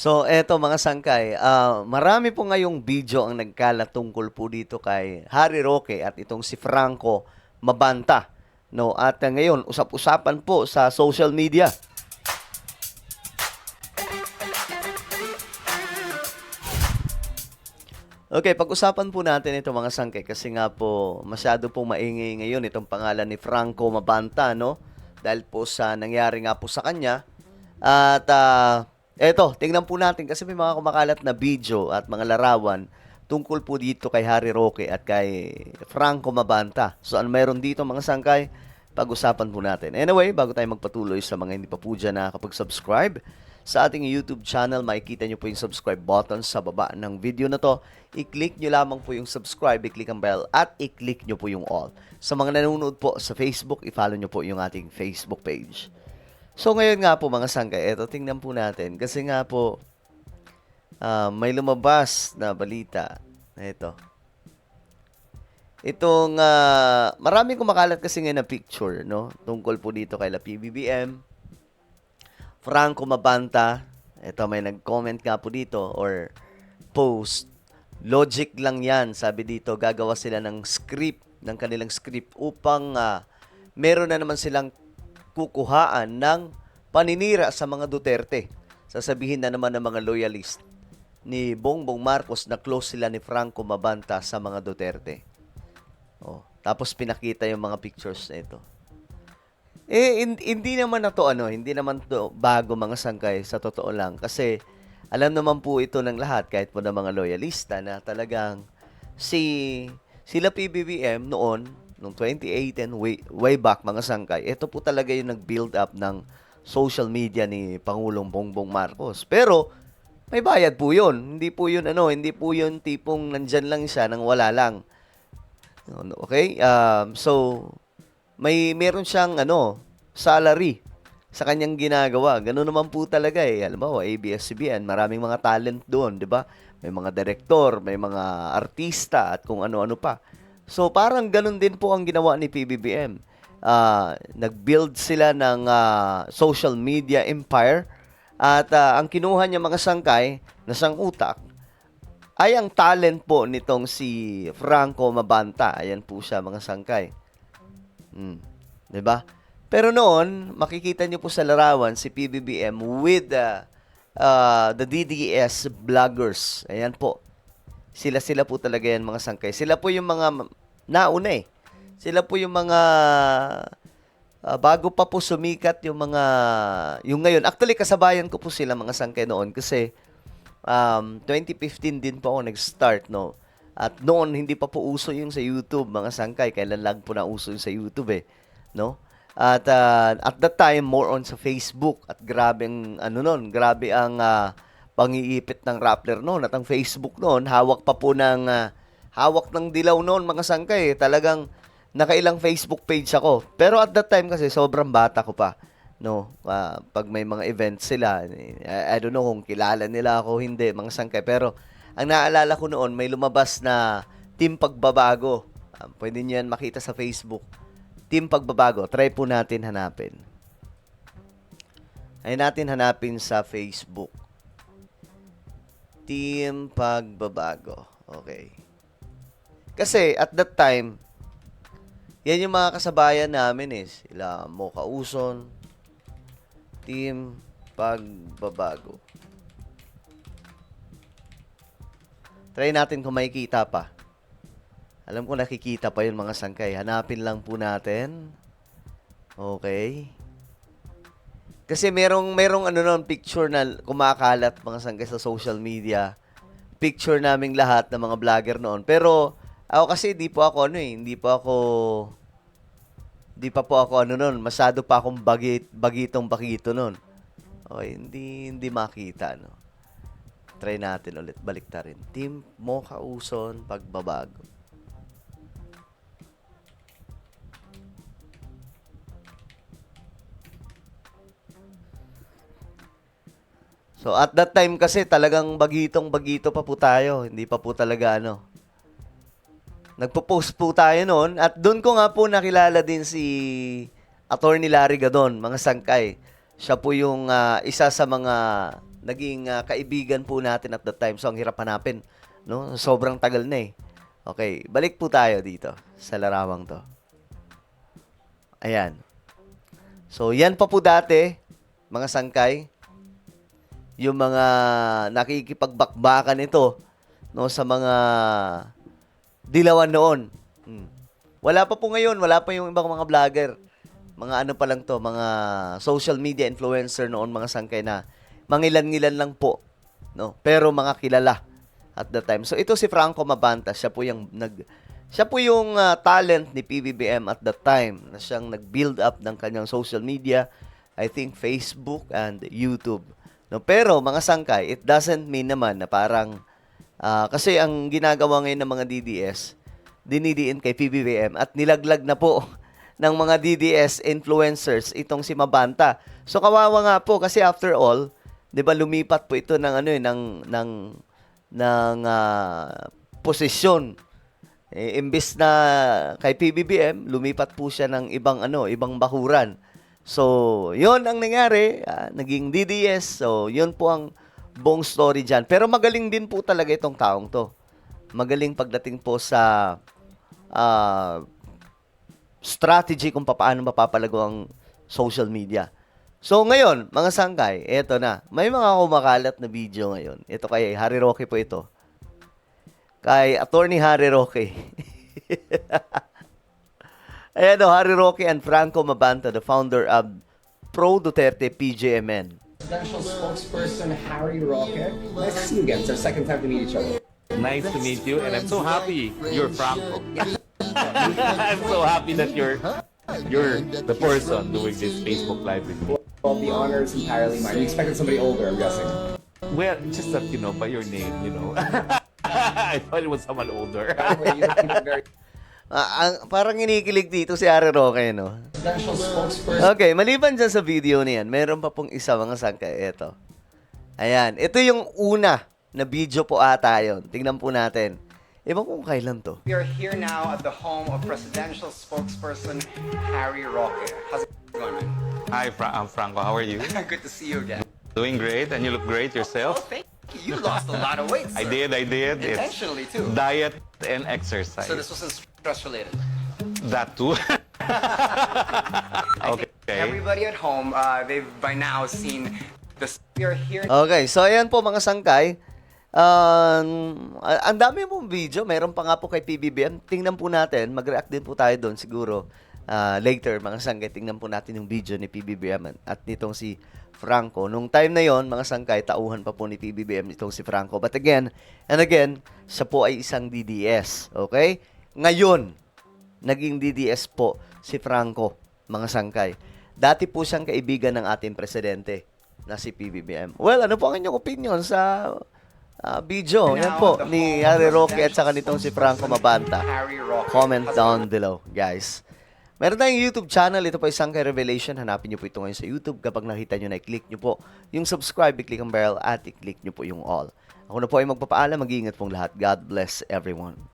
So, eto mga sangkay, marami po ngayong video ang nagkalat tungkol po dito kay Harry Roque at itong si Franco Mabanta. No, at ngayon usap-usapan po sa social media. Okay, pag-usapan po natin ito mga sangkay kasi nga po masyado pong maingay ngayon itong pangalan ni Franco Mabanta, no? Dahil po sa nangyari nga po sa kanya. At eto, tingnan po natin kasi may mga kumakalat na video at mga larawan tungkol po dito kay Harry Roque at kay Franco Mabanta. So ano mayroon dito mga sangkay? Pag-usapan po natin. Anyway, bago tayo magpatuloy sa mga hindi pa po dyan nakakapag-subscribe sa ating YouTube channel, makikita nyo po yung subscribe button sa baba ng video na to. I-click nyo lamang po yung subscribe, i-click ang bell, at i-click nyo po yung all. Sa mga nanonood po sa Facebook, i-follow nyo po yung ating Facebook page. So ngayon nga po mga sangkay, eto tingnan po natin kasi nga po may lumabas na balita. Ito. Itong maraming kumakalat kasi ngayon na picture, no? Tungkol po dito kay la PBBM, Franco Mabanta. Ito may nag-comment nga po dito or post. Logic lang 'yan, sabi dito. Gagawa sila ng script, ng kanilang script upang meron na naman silang kukuhaan ng paninira sa mga Duterte. Sasabihin na naman ng mga loyalist ni Bongbong Marcos na close sila ni Franco Mabanta sa mga Duterte. Oh, tapos pinakita yung mga pictures na ito. Hindi naman na to hindi naman to bago mga sangkay sa totoo lang kasi alam naman po ito ng lahat kahit po ng mga loyalista na talagang sila PBBM noon noong 2018 way back mga sangkay. Ito po talaga yung nag-build up ng social media ni Pangulong Bongbong Marcos. Pero may bayad po 'yun. Hindi po 'yun tipong nandyan lang siya nang wala lang. Okay? So meron siyang salary sa kanyang ginagawa. Ganun naman po talaga eh. Alam mo, ABS-CBN, maraming mga talent doon, 'di ba? May mga direktor, may mga artista at kung ano-ano pa. So parang ganun din po ang ginawa ni PBBM. Nag-build sila ng social media empire at ang kinuha niya mga sangkay na sangutak ay ang talent po nitong si Franco Mabanta. Ayan po siya mga sangkay. 'Di ba? Pero noon, makikita niyo po sa larawan si PBBM with the DDS vloggers. Ayan po. Sila po talaga yan mga sangkay. Sila po yung mga nauna eh. Sila po yung mga bago pa po sumikat yung ngayon. Actually, kasabayan ko po sila mga sangkay noon kasi 2015 din po ako nag-start, no? At noon, hindi pa po uso yung sa YouTube, mga sangkay. Kailan lang po na uso yung sa YouTube eh, no? At at that time, more on sa Facebook. At grabe ang, grabe ang pangiipit ng Rappler noon. At ang Facebook noon, hawak ng dilaw noon, mga sangkay. Talagang nakailang Facebook page ako. Pero at that time kasi, sobrang bata ko pa. No, pag may mga events sila, I don't know kung kilala nila ako, hindi, mga sangkay. Pero ang naalala ko noon, may lumabas na Team Pagbabago. Pwede niyo yan makita sa Facebook. Team Pagbabago. Try po natin hanapin. Ay natin hanapin sa Facebook. Team Pagbabago. Okay. Kasi at that time, yan yung mga kasabayan namin eh. Sila Mocha Uson, Team Pagbabago. Try natin kung makikita pa. Alam ko nakikita pa yun mga sangkay. Hanapin lang po natin. Okay. Kasi merong picture na kumakalat mga sangkay sa social media. Picture naming lahat ng mga vlogger noon. Pero ako kasi hindi pa po ako noon. Masyado pa akong bagito noon. Okay, hindi makita, no. Try natin ulit, baliktarin. Team Mocha Uson, Pagbabago. So at that time kasi talagang bagito pa po tayo. Hindi pa po talaga Nagpo-post po tayo noon at doon ko nga po nakilala din si Attorney Larry Gadon, mga sangkay. Siya po yung isa sa mga naging kaibigan po natin at the time. So, ang hirap hanapin, no? Sobrang tagal na eh. Okay, balik po tayo dito sa larawang to. Ayan. So, yan pa po dati, mga sangkay, yung mga nakikipagbakbakan ito, no, sa mga dilawan noon. Wala pa po ngayon, wala pa yung ibang mga vlogger. Mga ano pa lang to, mga social media influencer noon, mga sangkay na mangilan-ngilan lang po, no? Pero mga kilala at the time. So ito si Franco Mabanta, siya po yung talent ni PBBM at the time na siyang nag-build up ng kanyang social media, I think Facebook and YouTube. No, pero mga sangkay, it doesn't mean naman na parang kasi ang ginagawa ngayon ng mga DDS, dinidiin kay PBBM at nilaglag na po ng mga DDS influencers itong si Mabanta. So kawawa nga po kasi after all, 'di ba lumipat po ito ng posisyon. Imbis na kay PBBM, lumipat po siya ng ibang bakuran. So, 'yon ang nangyari, naging DDS. So, 'yon po ang buong story diyan. Pero magaling din po talaga itong taong 'to. Magaling pagdating po sa strategy kung paano mapapalago ang social media. So ngayon, mga sangkay, eto na. May mga kumakalat na video ngayon. Ito kay Harry Roque po ito. Kay Attorney Harry Roque. Ayan o, Harry Roque and Franco Mabanta, the founder of Pro Duterte PJMN. Presidential spokesperson Harry Roque. Nice to see you again. It's our second time to meet each other. Nice to meet you, and I'm so happy you're Franco. I'm so happy that you're the person doing this Facebook Live with me. Well, the honor is entirely mine. You expected somebody older, I'm guessing. Well, just that, by your name, I thought it was someone older. Anyway, you look very Parang inikilig dito si Harry Roque, no? presidential spokesperson. Okay, maliban dyan sa video na yan, meron pa pong isa, mga sangkay. Ito. Ayan. Ito yung una na video po ata yun. Tingnan po natin. Ewan kung kailan to. We are here now at the home of presidential spokesperson Harry Roque. How's it going, man? Hi, I'm Franco. How are you? Good to see you again. Doing great, and you look great Oh, yourself. thank you. You lost a lot of weight, sir. I did. It's Intentionally, too. diet and exercise. So this wasn't stress-related. That too. Okay. Everybody at home, they've by now seen this. We are here. Okay, so ayan po mga sangkay. Ang dami pong video. Meron pa nga po kay PBBM. Tingnan po natin. Mag-react din po tayo doon siguro. Later, mga sangkay, tingnan po natin yung video ni PBBM at nitong si Franco. Nung time na yon, mga sangkay, tauhan pa po ni PBBM nitong si Franco. But again, siya po ay isang DDS. Okay? Ngayon, naging DDS po si Franco, mga sangkay. Dati po siyang kaibigan ng ating presidente na si PBBM. Well, ano po ang inyong opinion sa video? Yan po, ni Harry Roque at saka nitong si Franco Mabanta. Harry Roque. Comment down below, guys. Meron tayong YouTube channel. Ito po ay Sangkay Revelation. Hanapin nyo po ito ngayon sa YouTube. Kapag nakita nyo na, i-click nyo po yung subscribe, i-click ang bell, at i-click nyo po yung all. Ako na po ay magpapaalam. Mag-iingat pong lahat. God bless everyone.